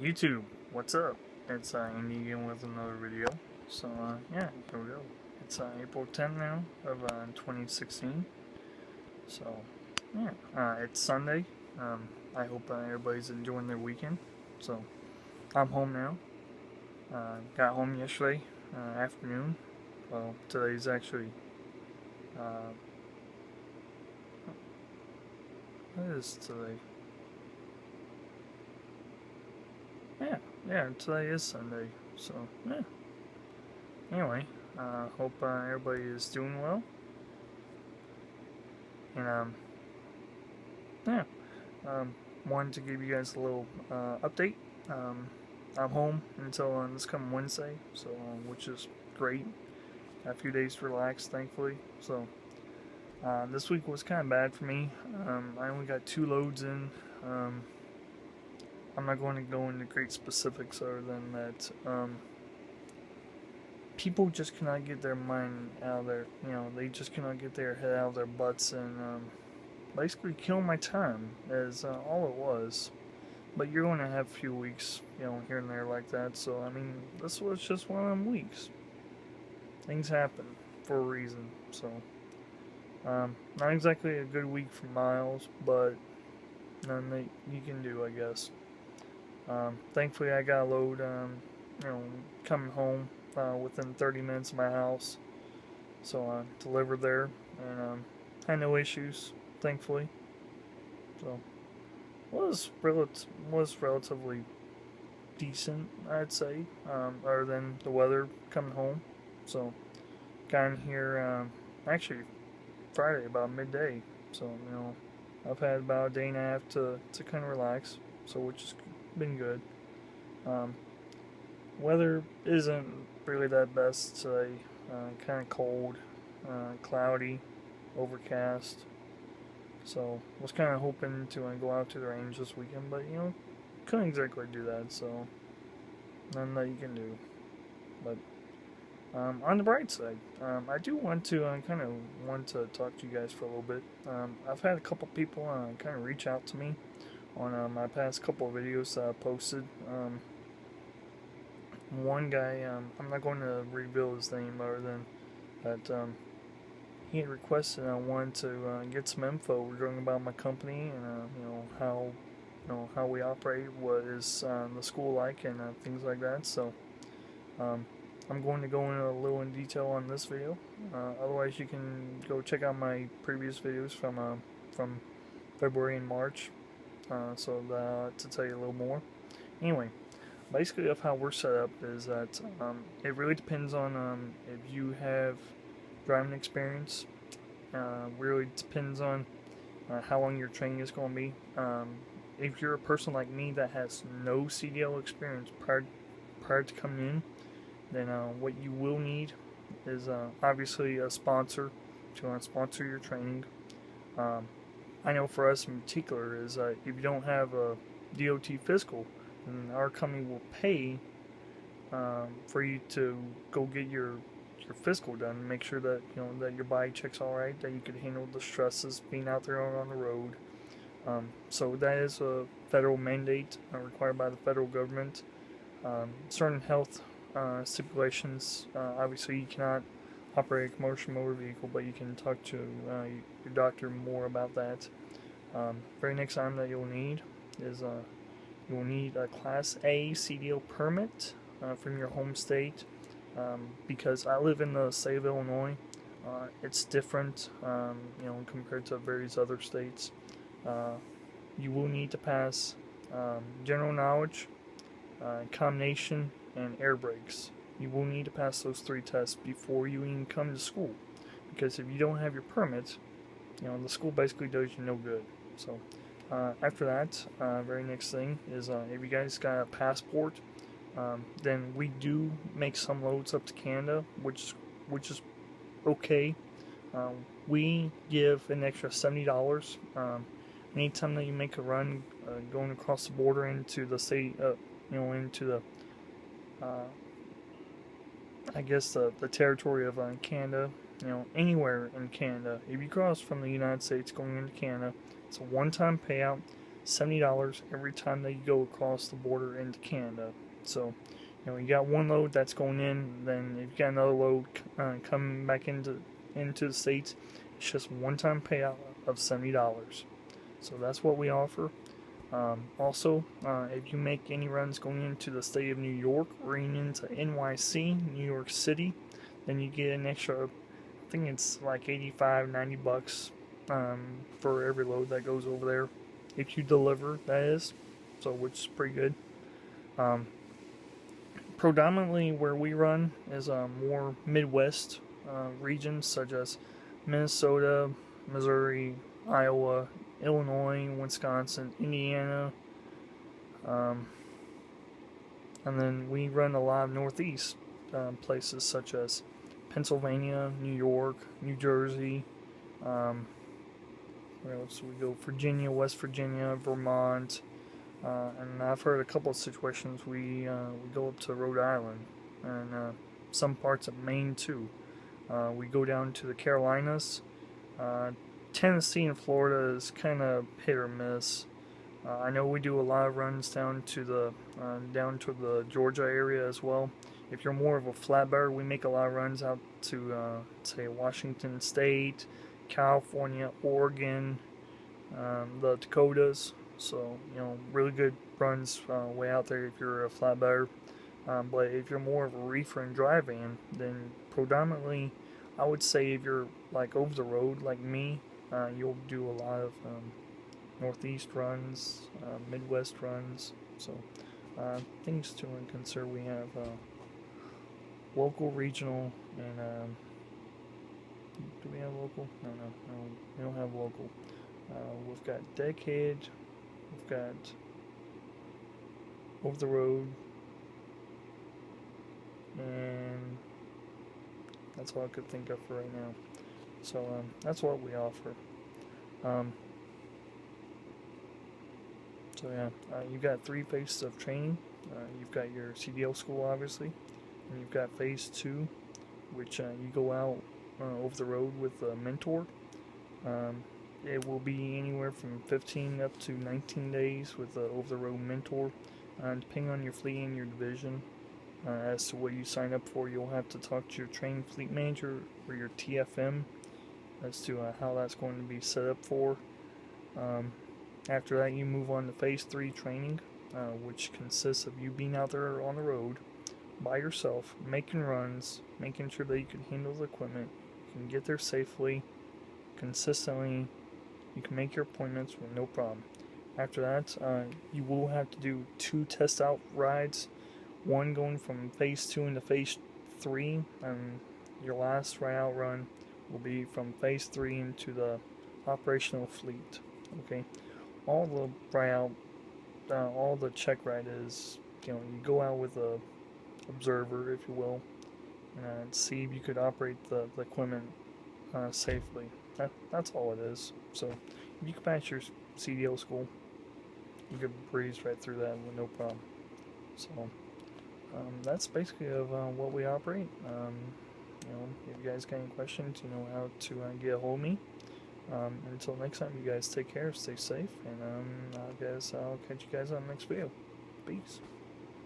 YouTube, what's up? It's Andy again with another video. So yeah, here we go. It's April 10th now of 2016. So yeah, it's Sunday. I hope everybody's enjoying their weekend. So I'm home now. Got home yesterday afternoon. Well, today's actually uh, what is today? Yeah, yeah, today is Sunday. So yeah. Anyway, hope everybody is doing well. And yeah, um, wanted to give you guys a little update. Um, I'm home until this coming Wednesday, so which is great. Got a few days to relax, thankfully. So this week was kind of bad for me. I only got 2 loads in. I'm not going to go into great specifics other than that. People just cannot get their mind out of their, they just cannot get their head out of their butts and basically kill my time is all it was. But you're going to have a few weeks, here and there like that. So I mean, this was just one of them weeks. Things happen for a reason. So not exactly a good week for miles, but none that you can do, I guess. Thankfully, I got a load, coming home within 30 minutes of my house. So I delivered there and had no issues, thankfully. So was relatively decent, I'd say, other than the weather coming home. So got in here actually Friday about midday. So I've had about a day and a half to kind of relax. So which has been good. Um, Weather isn't really that best today. Kind of cold, cloudy, overcast. So was kind of hoping to go out to the range this weekend, but couldn't exactly do that. So nothing that you can do. But on the bright side, I do want to kind of want to talk to you guys for a little bit. I've had a couple people kind of reach out to me on my past couple of videos that I posted. One guy, I'm not going to reveal his name other than that he had requested I wanted to get some info regarding about my company and how we operate, what is the school like, and things like that. So I'm going to go into a little in detail on this video. Otherwise, you can go check out my previous videos from February and March. To tell you a little more. Anyway, basically of how we're set up is that it really depends on if you have driving experience. Really depends on how long your training is going to be. If you're a person like me that has no CDL experience prior to coming in, then what you will need is obviously a sponsor to sponsor your training. I know for us in particular is if you don't have a DOT physical, then our company will pay for you to go get your physical done. Make sure that that your body checks all right, that you can handle the stresses being out there on the road. So that is a federal mandate required by the federal government. Certain health stipulations. Obviously, you cannot operate a commercial motor vehicle, but you can talk to your doctor more about that. Very next item that you'll need is you'll need a Class A CDL permit from your home state. Because I live in the state of Illinois, it's different, compared to various other states. You will need to pass general knowledge, combination, and air brakes. You will need to pass those 3 tests before you even come to school, because if you don't have your permit, the school basically does you no good. So after that, very next thing is if you guys got a passport, then we do make some loads up to Canada, which is okay. We give an extra $70 anytime that you make a run going across the border into the state, into the I guess the territory of Canada. Anywhere in Canada. If you cross from the United States going into Canada, it's a one-time payout, $70 every time that you go across the border into Canada. So, you got one load that's going in, then if you got another load coming back into the States, it's just one-time payout of $70. So that's what we offer. Also, if you make any runs going into the state of New York or into NYC, New York City, then you get an extra, I think it's like 85, $90 for every load that goes over there. If you deliver, that is. So, which is pretty good. Um, Predominantly where we run is more Midwest regions such as Minnesota, Missouri, Iowa, Illinois, Wisconsin, Indiana, um, and then we run a lot of Northeast places such as Pennsylvania, New York, New Jersey. Where else do we go? Virginia, West Virginia, Vermont, and I've heard a couple of situations we go up to Rhode Island and some parts of Maine too. We go down to the Carolinas. Tennessee and Florida is kind of hit or miss. I know we do a lot of runs down to the Georgia area as well. If you're more of a flatbed, we make a lot of runs out to say Washington State, California, Oregon, the Dakotas. So really good runs way out there if you're a flatbed. But if you're more of a reefer and dry van, then predominantly I would say if you're like over the road like me, you'll do a lot of Northeast runs, Midwest runs. So things to consider. We have local, regional, and do we have local? No, we don't have local. We've got dedicated. We've got over the road, and that's all I could think of for right now. So that's what we offer. So yeah, you've got 3 phases of training. You've got your CDL school, obviously, and you've got phase 2, which you go out over the road with a mentor. It will be anywhere from 15 up to 19 days with an over-the-road mentor, depending on your fleet and your division. As to what you sign up for, you'll have to talk to your trained fleet manager or your TFM as to how that's going to be set up for. After that, you move on to phase 3 training, which consists of you being out there on the road by yourself, making runs, making sure that you can handle the equipment, you can get there safely, consistently, you can make your appointments with no problem. After that, you will have to do 2 test out rides, one going from phase 2 into phase 3, and your last ride out run will be from phase 3 into the operational fleet. Okay, all the ride out, all the check ride is, you go out with a observer, if you will, and see if you could operate the equipment safely. That's all it is. So if you can pass your CDL school, you could breeze right through that with no problem. So that's basically of what we operate. If you guys got any questions, you know how to get a hold of me. Until next time, you guys take care, stay safe, and I guess I'll catch you guys on the next video. Peace.